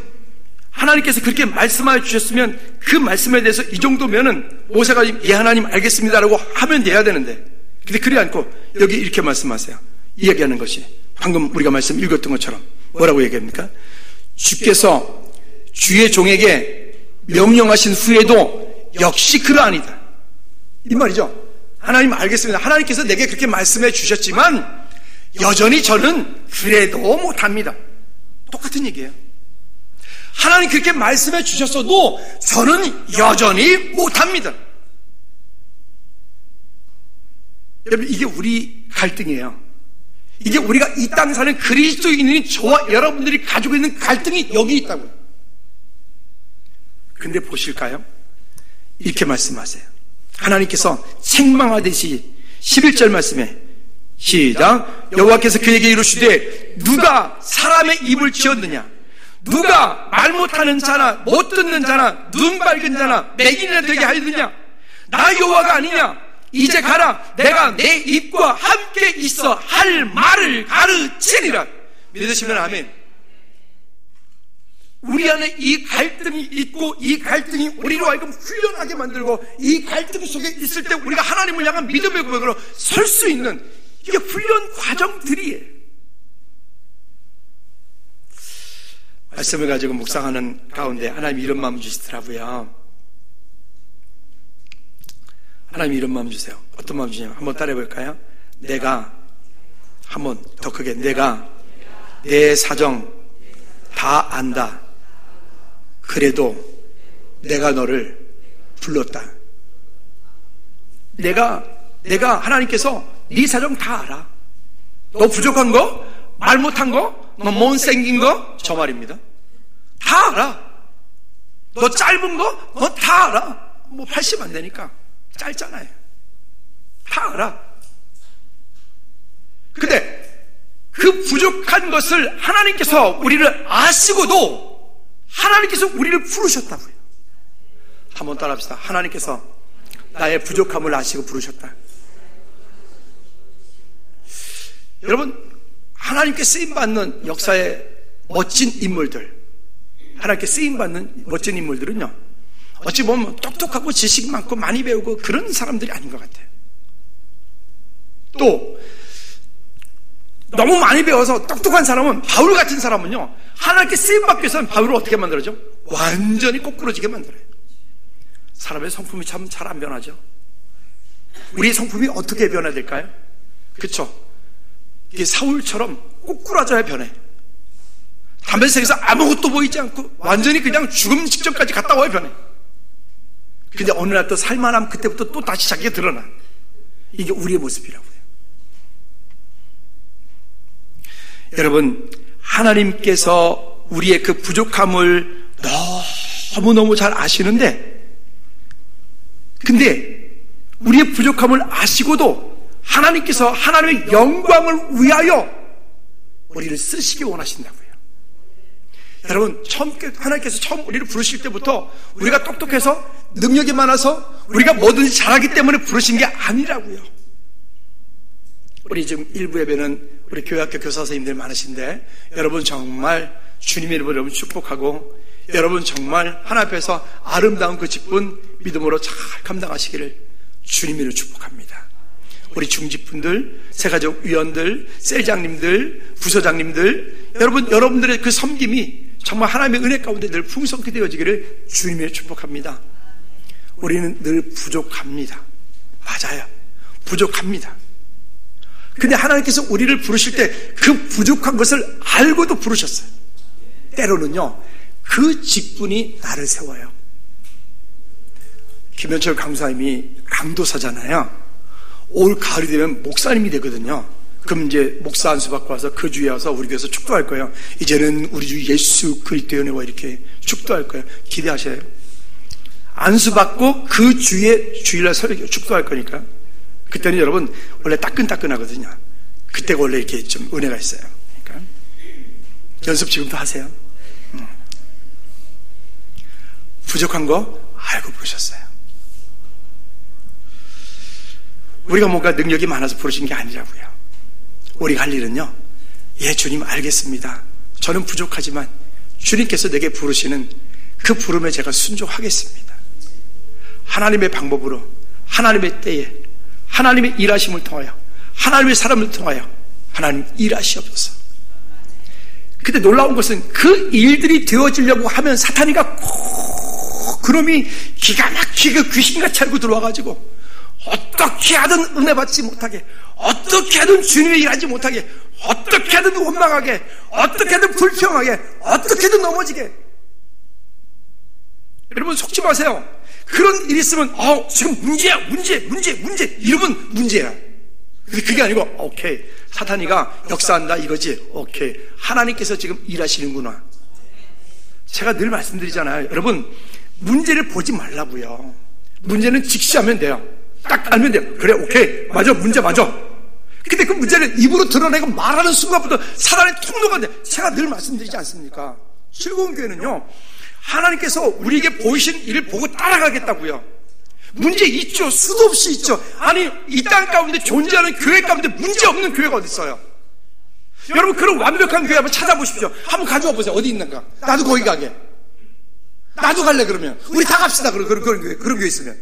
하나님께서 그렇게 말씀하여 주셨으면 그 말씀에 대해서 이 정도면은 모세가 예 하나님 알겠습니다라고 하면 돼야 되는데, 근데 그리 않고 여기 이렇게 말씀하세요. 이야기하는 것이 방금 우리가 말씀 읽었던 것처럼 뭐라고 얘기합니까? 주께서 주의 종에게 명령하신 후에도 역시 그러하니다. 이 말이죠. 하나님 알겠습니다. 하나님께서 내게 그렇게 말씀해 주셨지만 여전히 저는 그래도 못합니다. 똑같은 얘기예요. 하나님 그렇게 말씀해 주셨어도 저는 여전히 못합니다. 여러분, 이게 우리 갈등이에요. 이게 우리가 이 땅에 사는 그리스도인인 저와 여러분들이 가지고 있는 갈등이 여기 있다고요. 근데 보실까요? 이렇게 말씀하세요. 하나님께서 책망하듯이 11절 말씀에 시작. 여호와께서 그에게 이르시되 누가 사람의 입을 지었느냐? 누가 말 못하는 자나 못 듣는 자나 눈 밝은 자나 맹인이나 되게 하였느냐? 나 여호와가 아니냐? 이제 가라. 내가 내 입과 함께 있어 할 말을 가르치리라. 믿으시면 아멘. 우리 안에 이 갈등이 있고 이 갈등이 우리로 하여금 훈련하게 만들고 이 갈등 속에 있을 때 우리가 하나님을 향한 믿음의 고백으로 설 수 있는 이게 훈련 과정들이에요. 말씀을 가지고 묵상하는 가운데 하나님이 이런 마음 주시더라고요. 하나님이 이런 마음 주세요. 어떤 마음 주냐면 한번 따라해 볼까요? 내가, 한번 더 크게, 내가 내 사정 다 안다. 그래도 내가 너를 불렀다. 내가 하나님께서 네 사정 다 알아. 너 부족한 거, 말 못한 거, 너 못생긴 거, 저 말입니다. 다 알아. 너 짧은 거, 너 다 알아. 뭐 80 안 되니까 짧잖아요. 다 알아. 근데 그 부족한 것을 하나님께서 우리를 아시고도 하나님께서 우리를 부르셨다고요. 한번 따라합시다. 하나님께서 나의 부족함을 아시고 부르셨다. 여러분, 하나님께 쓰임받는 역사의 멋진 인물들, 하나님께 쓰임받는 멋진 인물들은요, 어찌 보면 똑똑하고 지식 많고 많이 배우고 그런 사람들이 아닌 것 같아요. 또 너무 많이 배워서 똑똑한 사람은, 바울 같은 사람은요, 하나님께 쓰임받기 위해서는 바울을 어떻게 만들어죠? 완전히 꼬꾸러지게 만들어요. 사람의 성품이 참 잘 안 변하죠. 우리의 성품이 어떻게 변해야 될까요? 그렇죠? 이게 사울처럼 꼬꾸라져야 변해. 담에색에서 아무것도 보이지 않고 완전히 그냥 죽음 직전까지 갔다 와야 변해. 근데 어느 날 또 살만하면 그때부터 또 다시 자기가 드러나. 이게 우리의 모습이라고요. 여러분, 하나님께서 우리의 그 부족함을 너무너무 잘 아시는데, 근데 우리의 부족함을 아시고도 하나님께서 하나님의 영광을 위하여 우리를 쓰시기 원하신다고요. 여러분, 하나님께서 처음 우리를 부르실 때부터 우리가 똑똑해서 능력이 많아서 우리가 뭐든지 잘하기 때문에 부르신 게 아니라고요. 우리 지금 일부 예배는 우리 교회학교 교사 선생님들 많으신데, 여러분 정말 주님의 이름으로 여러분 축복하고, 여러분 정말 하나님 앞에서 아름다운 그 직분 믿음으로 잘 감당하시기를 주님의 이름으로 축복합니다. 우리 중직분들, 새가족 위원들, 셀장님들, 부서장님들, 여러분들의 그 섬김이 정말 하나님의 은혜 가운데 늘 풍성케 되어지기를 주님의 축복합니다. 우리는 늘 부족합니다. 맞아요. 부족합니다. 근데 하나님께서 우리를 부르실 때 그 부족한 것을 알고도 부르셨어요. 때로는요, 그 직분이 나를 세워요. 김현철 강사님이 강도사잖아요. 올 가을이 되면 목사님이 되거든요. 그럼 이제 목사 안수 받고 와서 그 주에 와서 우리 교회에서 축도할 거예요. 이제는 우리 주 예수 그리스도의 은혜와 이렇게 축도할 거예요. 기대하셔요. 안수 받고 그 주에 주일날 설교 축도할 거니까. 그때는 여러분 원래 따끈따끈하거든요. 그때가 원래 이렇게 좀 은혜가 있어요. 그러니까 연습 지금도 하세요. 부족한 거 알고 부르셨어요. 우리가 뭔가 능력이 많아서 부르신 게 아니라고요. 우리가 할 일은요, 예 주님 알겠습니다. 저는 부족하지만 주님께서 내게 부르시는 그 부름에 제가 순종하겠습니다. 하나님의 방법으로, 하나님의 때에, 하나님의 일하심을 통하여, 하나님의 사람을 통하여 하나님 일하시옵소서. 근데 놀라운 것은 그 일들이 되어지려고 하면 사탄이가 그놈이 기가 막히게 귀신같이 알고 들어와가지고 어떻게 하든 은혜 받지 못하게, 어떻게 하든 주님의 일하지 못하게, 어떻게 하든 원망하게, 어떻게 하든 불평하게, 어떻게 하든 넘어지게. 여러분 속지 마세요. 그런 일이 있으면 지금 문제야, 문제 이러면 문제야. 그게 아니고 오케이, 사탄이가 역사한다 이거지. 오케이, 하나님께서 지금 일하시는구나. 제가 늘 말씀드리잖아요. 여러분 문제를 보지 말라고요. 문제는 직시하면 돼요. 딱 알면 돼요. 그래, 오케이, 맞아, 문제 맞아. 근데 그 문제를 입으로 드러내고 말하는 순간부터 사단의 통로가 돼. 제가 늘 말씀드리지 않습니까? 즐거운 교회는요, 하나님께서 우리에게 보이신 일을 보고 따라가겠다고요. 문제 있죠. 수도 없이 있죠. 아니, 이 땅 가운데 존재하는 교회 가운데 문제 없는 교회가 어디 있어요? 여러분 그런 완벽한 교회 한번 찾아보십시오. 한번 가져와 보세요. 어디 있는가? 나도 거기 가게. 나도 갈래. 그러면 우리 다 갑시다. 그런 교회 있으면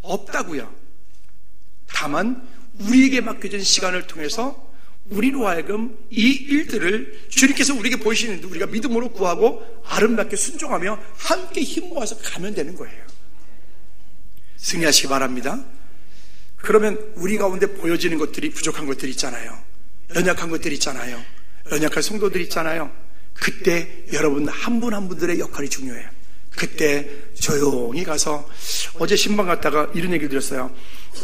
없다고요. 다만 우리에게 맡겨진 시간을 통해서 우리로 하여금 이 일들을 주님께서 우리에게 보이시는 데 우리가 믿음으로 구하고 아름답게 순종하며 함께 힘 모아서 가면 되는 거예요. 승리하시기 바랍니다. 그러면 우리 가운데 보여지는 것들이, 부족한 것들이 있잖아요. 연약한 것들이 있잖아요. 연약한 성도들이 있잖아요. 그때 여러분 한 분 한 분들의 역할이 중요해요. 그때 조용히 가서, 어제 신방 갔다가 이런 얘기를 들었어요.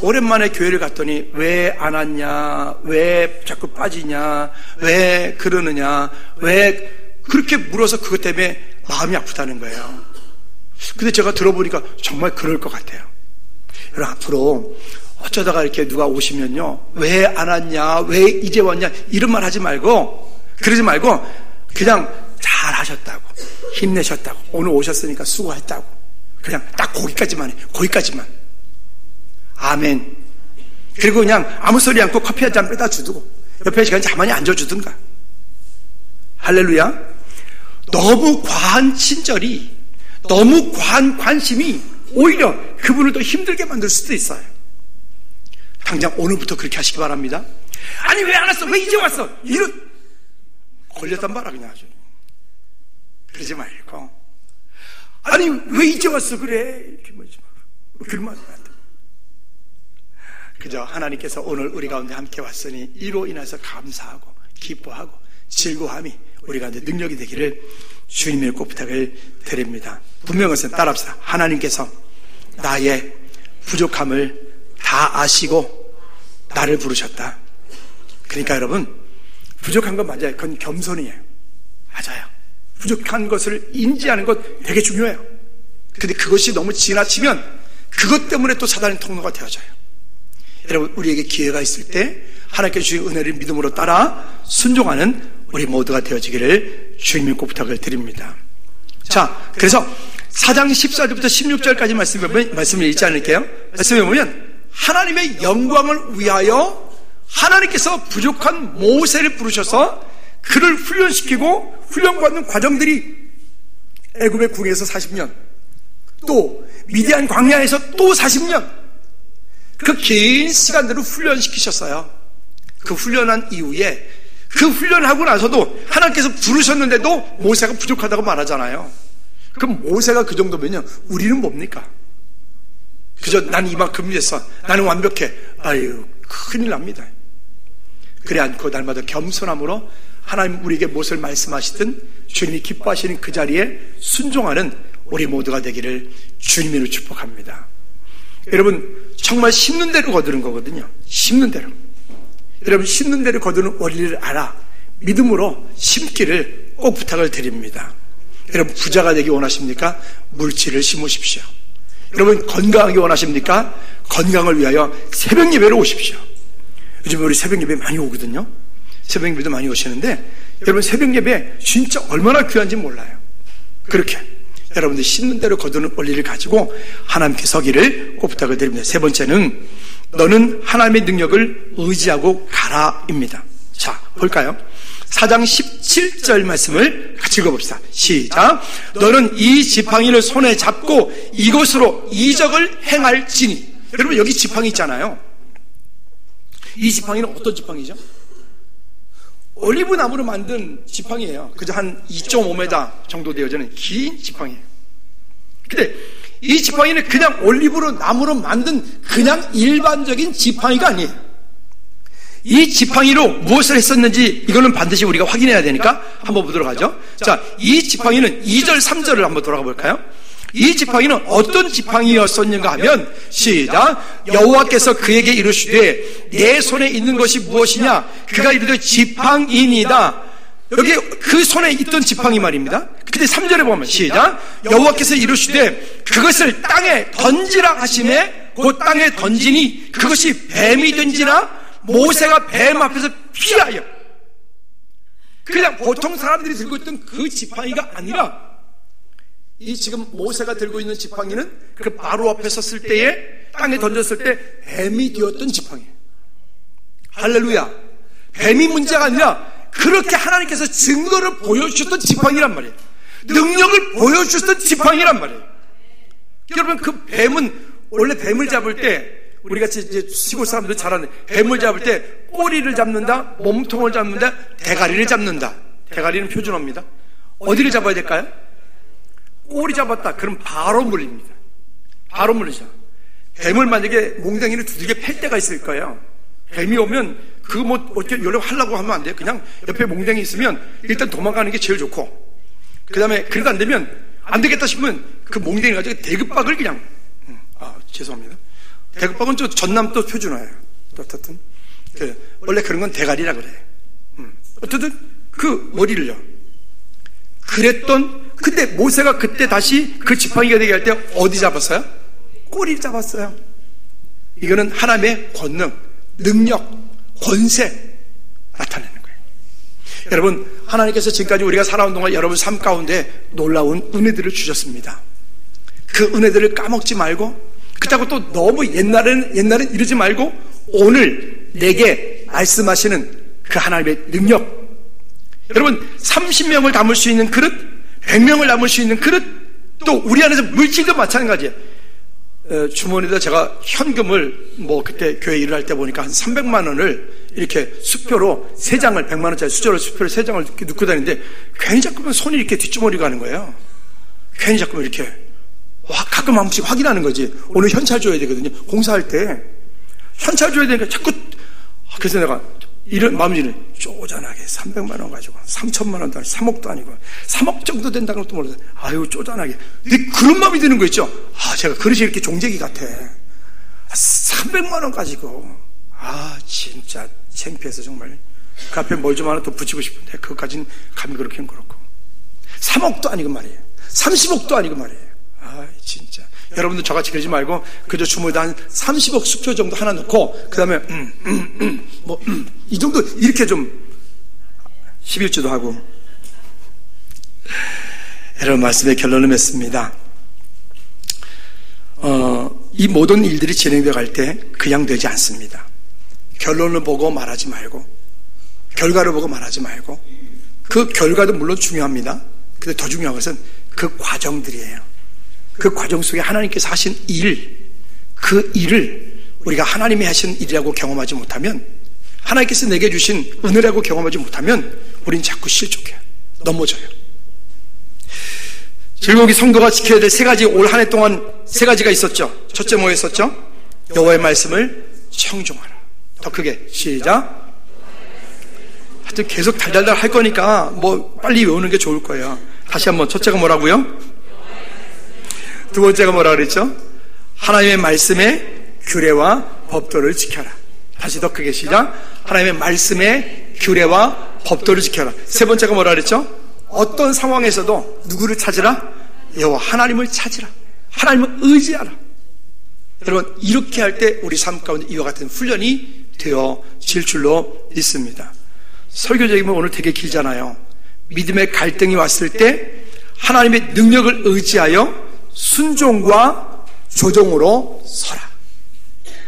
오랜만에 교회를 갔더니 왜 안 왔냐, 왜 자꾸 빠지냐, 왜 그러느냐, 왜 그렇게 물어서 그것 때문에 마음이 아프다는 거예요. 근데 제가 들어보니까 정말 그럴 것 같아요. 여러분 앞으로 어쩌다가 이렇게 누가 오시면요, 왜 안 왔냐, 왜 이제 왔냐 이런 말 하지 말고, 그러지 말고 그냥 잘 하셨다고, 힘내셨다고, 오늘 오셨으니까 수고했다고, 그냥 딱 거기까지만 해. 거기까지만. 아멘. 그리고 그냥 아무 소리 않고 커피 한 잔 빼다 주고 옆에 시간 가만히 앉아주든가. 할렐루야. 너무 과한 친절이, 너무 과한 관심이 오히려 그분을 더 힘들게 만들 수도 있어요. 당장 오늘부터 그렇게 하시기 바랍니다. 아니 왜 안 왔어? 왜 이제 왔어? 이런 걸렸단 말아 그냥 아주. 그러지 말고 아니 왜 이제 왔어? 그래 이렇게 뭐지 말고 그러면 안 돼. 그저 하나님께서 오늘 우리 가운데 함께 왔으니 이로 인해서 감사하고 기뻐하고 즐거움이 우리 가운데 능력이 되기를 주님의 꼭 부탁을 드립니다. 분명한 것은 따라합시다. 하나님께서 나의 부족함을 다 아시고 나를 부르셨다. 그러니까 여러분, 부족한 건 맞아요. 그건 겸손이에요. 맞아요. 부족한 것을 인지하는 것 되게 중요해요. 근데 그것이 너무 지나치면 그것 때문에 또 사단의 통로가 되어져요. 여러분, 우리에게 기회가 있을 때 하나님께 주신 은혜를 믿음으로 따라 순종하는 우리 모두가 되어지기를 주님의 꼭 부탁을 드립니다. 자, 그래서 4장 14절부터 16절까지 말씀을 읽지 않을게요. 말씀해 보면 하나님의 영광을 위하여 하나님께서 부족한 모세를 부르셔서 그를 훈련시키고 훈련받는 과정들이 애굽의 궁에서 40년, 또 미디안 광야에서 또 40년, 그 긴 시간들을 훈련시키셨어요. 그 훈련한 이후에 그 훈련하고 나서도 하나님께서 부르셨는데도 모세가 부족하다고 말하잖아요. 그럼 모세가 그 정도면요, 우리는 뭡니까? 그저 난 이만큼 했어, 나는 완벽해. 아유, 큰일 납니다. 그래 않고 날마다 겸손함으로 하나님 우리에게 무엇을 말씀하시든 주님이 기뻐하시는 그 자리에 순종하는 우리 모두가 되기를 주님으로 축복합니다. 여러분, 정말 심는 대로 거두는 거거든요. 심는 대로. 여러분, 심는 대로 거두는 원리를 알아 믿음으로 심기를 꼭 부탁을 드립니다. 여러분, 부자가 되기 원하십니까? 물질을 심으십시오. 여러분, 건강하기 원하십니까? 건강을 위하여 새벽 예배로 오십시오. 요즘 우리 새벽 예배 많이 오거든요. 새벽 예배도 많이 오시는데 여러분, 새벽 예배 진짜 얼마나 귀한지 몰라요. 그렇게 여러분들 심는 대로 거두는 원리를 가지고 하나님께 서기를 꼭 부탁을 드립니다. 세 번째는 너는 하나님의 능력을 의지하고 가라입니다. 자, 볼까요? 4장 17절 말씀을 같이 읽어봅시다. 시작. 너는 이 지팡이를 손에 잡고 이곳으로 이적을 행할지니. 여러분, 여기 지팡이 있잖아요. 이 지팡이는 어떤 지팡이죠? 올리브 나무로 만든 지팡이에요. 그저 한 2.5m 정도 되어지는 긴 지팡이에요. 근데 이 지팡이는 그냥 올리브로 나무로 만든 그냥 일반적인 지팡이가 아니에요. 이 지팡이로 무엇을 했었는지 이거는 반드시 우리가 확인해야 되니까 한번 보도록 하죠. 자, 이 지팡이는 2절 3절을 한번 돌아가 볼까요? 이 지팡이는 어떤 지팡이였었는가 하면 시작. 여호와께서 그에게 이르시되 내 손에 있는 것이 무엇이냐? 그가 이르되 지팡이니이다. 여기 그 손에 있던 지팡이 말입니다. 근데 3절에 보면 시작. 여호와께서 이르시되 그것을 땅에 던지라 하시매 그 땅에 던지니 그것이 뱀이 던지나 모세가 뱀 앞에서 피하여. 그냥 보통 사람들이 들고 있던 그 지팡이가 아니라 이 지금 모세가 들고 있는 지팡이는 그 바로 앞에 섰을 때에 땅에 던졌을 때 뱀이 되었던 지팡이에요. 할렐루야. 뱀이 문제가 아니라 그렇게 하나님께서 증거를 보여주셨던 지팡이란 말이에요. 능력을 보여주셨던 지팡이란 말이에요. 여러분, 그 뱀은 원래 뱀을 잡을 때 우리같이 이제 시골 사람들 잘 아는, 뱀을 잡을 때 꼬리를 잡는다, 몸통을 잡는다, 대가리를 잡는다. 대가리는 표준어입니다. 어디를 잡아야 될까요? 꼬리 잡았다. 그럼 바로 물립니다. 바로 물리죠. 뱀을 만약에 몽둥이를 두들겨 팰 때가 있을 거예요. 뱀이 오면 그거 뭐 어떻게 연락하려고 하면 안 돼요. 그냥 옆에 몽둥이 있으면 일단 도망가는 게 제일 좋고, 그 다음에 그래도 안 되면 안 되겠다 싶으면 그 몽둥이 가지고 대급박을 그냥 죄송합니다. 대급박은 또 전남 또 표준어예요. 어떻든 원래 그런 건 대가리라 그래요. 어쨌든 그 머리를요. 그랬던, 근데 모세가 그때 다시 그 지팡이가 되게 할 때 어디 잡았어요? 꼬리를 잡았어요. 이거는 하나님의 권능, 능력, 권세 나타내는 거예요. 여러분, 하나님께서 지금까지 우리가 살아온 동안 여러분 삶 가운데 놀라운 은혜들을 주셨습니다. 그 은혜들을 까먹지 말고, 그렇다고 또 너무 옛날엔 이러지 말고 오늘 내게 말씀하시는 그 하나님의 능력, 여러분 30명을 담을 수 있는 그릇, 100명을 담을 수 있는 그릇, 또 우리 안에서 물질도 마찬가지예요. 주머니에다 제가 현금을 그때 교회 일을 할 때 보니까 한 300만 원을 이렇게 수표로 3장을 100만 원짜리 수저로 수표를 3장을 이렇게 넣고 다니는데 괜히 자꾸만 손이 이렇게 뒷주머니 가는 거예요. 괜히 자꾸만 이렇게 가끔 한 번씩 확인하는 거지. 오늘 현찰 줘야 되거든요. 공사할 때 현찰 줘야 되니까 자꾸. 그래서 내가 이런 마음이 쪼잔하게 300만 원 가지고 3천만 원도 아니고 3억도 아니고 3억 정도 된다고 또 몰라서 아유 쪼잔하게. 근데 그런 마음이 드는 거 있죠. 제가 그릇이 이렇게 종재기 같아. 300만 원 가지고 진짜 창피해서 정말 그 앞에 뭘 좀 하나 더 붙이고 싶은데 그것까지는 감이 그렇게는 그렇고 3억도 아니고 말이에요. 30억도 아니고 말이에요. 진짜 여러분들 저같이 그러지 말고 그저 주머니에다 한 30억 수표 정도 하나 넣고 그 다음에 이 정도 이렇게 좀 11주도 하고. 여러분 말씀의 결론을 맺습니다. 이 모든 일들이 진행되어 갈 때 그냥 되지 않습니다. 결론을 보고 말하지 말고 결과를 보고 말하지 말고 그 결과도 물론 중요합니다. 근데 더 중요한 것은 그 과정들이에요. 그 과정 속에 하나님께서 하신 일, 그 일을 우리가 하나님이 하신 일이라고 경험하지 못하면, 하나님께서 내게 주신 은혜라고 경험하지 못하면 우린 자꾸 실족해요. 넘어져요. 즐거우기 성도가 지켜야 될 3가지, 올 한 해 동안 3가지가 있었죠. 첫째 뭐였었죠? 여호와의 말씀을 청종하라. 더 크게 시작. 하여튼 계속 달달달 할 거니까 빨리 외우는 게 좋을 거예요. 다시 한번. 첫째가 뭐라고요? 두 번째가 뭐라 그랬죠? 하나님의 말씀의 규례와 법도를 지켜라. 다시 더 크게 시작. 하나님의 말씀의 규례와 법도를 지켜라. 세 번째가 뭐라 그랬죠? 어떤 상황에서도 누구를 찾으라? 여호와 하나님을 찾으라. 하나님을 의지하라. 여러분 이렇게 할 때 우리 삶 가운데 이와 같은 훈련이 되어질 줄로 믿습니다. 설교적이면 오늘 되게 길잖아요. 믿음의 갈등이 왔을 때 하나님의 능력을 의지하여 순종과 조정으로 서라.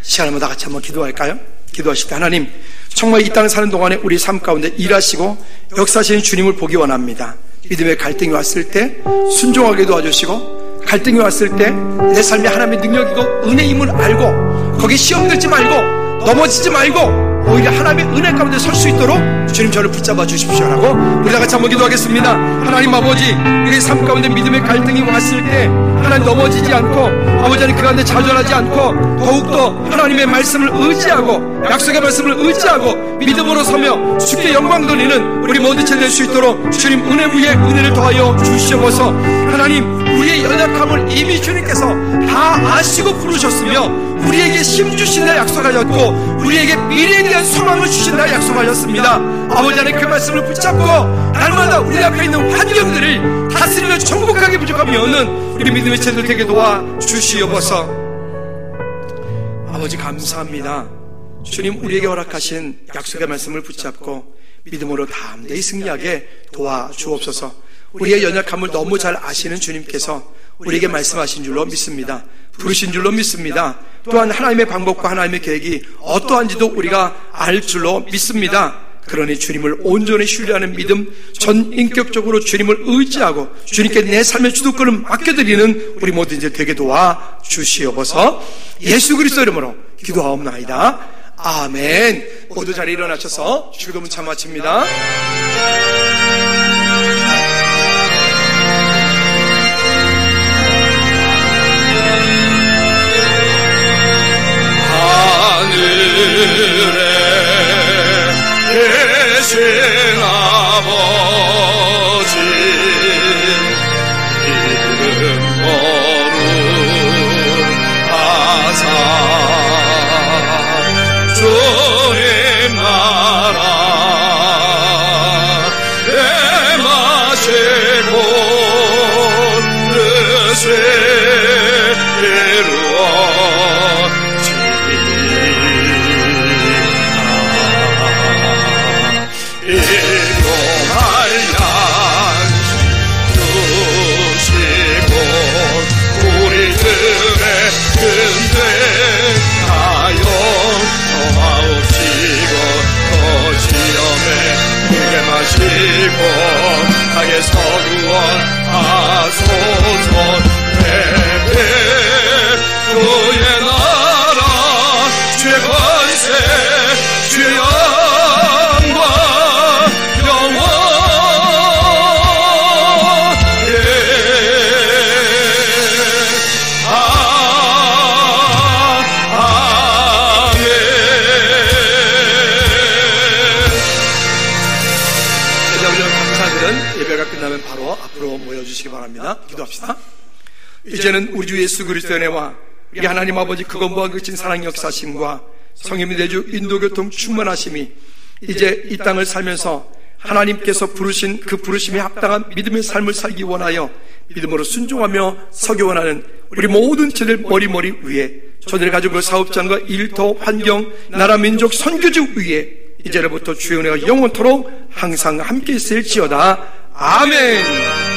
시간을 다 같이 한번 기도할까요? 기도하실 때 하나님 정말 이 땅 사는 동안에 우리 삶 가운데 일하시고 역사하시는 주님을 보기 원합니다. 믿음의 갈등이 왔을 때 순종하게 도와주시고, 갈등이 왔을 때 내 삶에 하나님의 능력이고 은혜임을 알고 거기에 시험 들지 말고 넘어지지 말고 오히려 하나님의 은혜 가운데 설 수 있도록 주님 저를 붙잡아 주십시오라고 우리 다 같이 한번 기도하겠습니다. 하나님 아버지, 우리 삶 가운데 믿음의 갈등이 왔을 때 하나님 넘어지지 않고 아버지 하나님 그 가운데 좌절하지 않고 더욱더 하나님의 말씀을 의지하고 약속의 말씀을 의지하고 믿음으로 서며 주께 영광 돌리는 우리 모든 체 될 수 있도록 주님 은혜 위에 은혜를 더하여 주시옵소서. 하나님 우리의 연약함을 이미 주님께서 다 아시고 부르셨으며 우리에게 힘 주신다 약속하셨고 우리에게 미래에 대한 소망을 주신다 약속하셨습니다. 아버지 하나님 그 말씀을 붙잡고 날마다 우리 앞에 있는 환경들을 다스리며 정복하게 부족함이 없는 우리 믿음의 체들 되게 도와주시옵소서. 아버지 감사합니다. 주님 우리에게 허락하신 약속의 말씀을 붙잡고 믿음으로 담대히 승리하게 도와주옵소서. 우리의 연약함을 너무 잘 아시는 주님께서 우리에게 말씀하신 줄로 믿습니다. 부르신 줄로 믿습니다. 또한 하나님의 방법과 하나님의 계획이 어떠한지도 우리가 알 줄로 믿습니다. 그러니 주님을 온전히 신뢰하는 믿음, 전 인격적으로 주님을 의지하고 주님께 내 삶의 주도권을 맡겨드리는 우리 모두들 되게 도와주시옵소서. 예수 그리스도 이름으로 기도하옵나이다. 아멘. 모두 자리에 일어나셔서 주기도문 참 마칩니다. 하늘에 계신 아버지 이름 거룩하사 주님 나라 행하시고 뜻을 이루어 주시기 바랍니다. 기도합시다. 이제는 우리 주 예수 그리스도의 은혜와 우리 하나님 아버지 그거 무한 그친 사랑 역사심과 성령의 내주 인도교통 충만하심이 이제 이 땅을 살면서 하나님께서 부르신 그 부르심에 합당한 믿음의 삶을 살기 원하여 믿음으로 순종하며 서기 원하는 우리 모든 저들 머리 위에 저들이 가지고 사업장과 일터, 환경, 나라, 민족, 선교적 위에 이제로부터 주의 은혜가 영원토록 항상 함께 있을지어다. 아멘.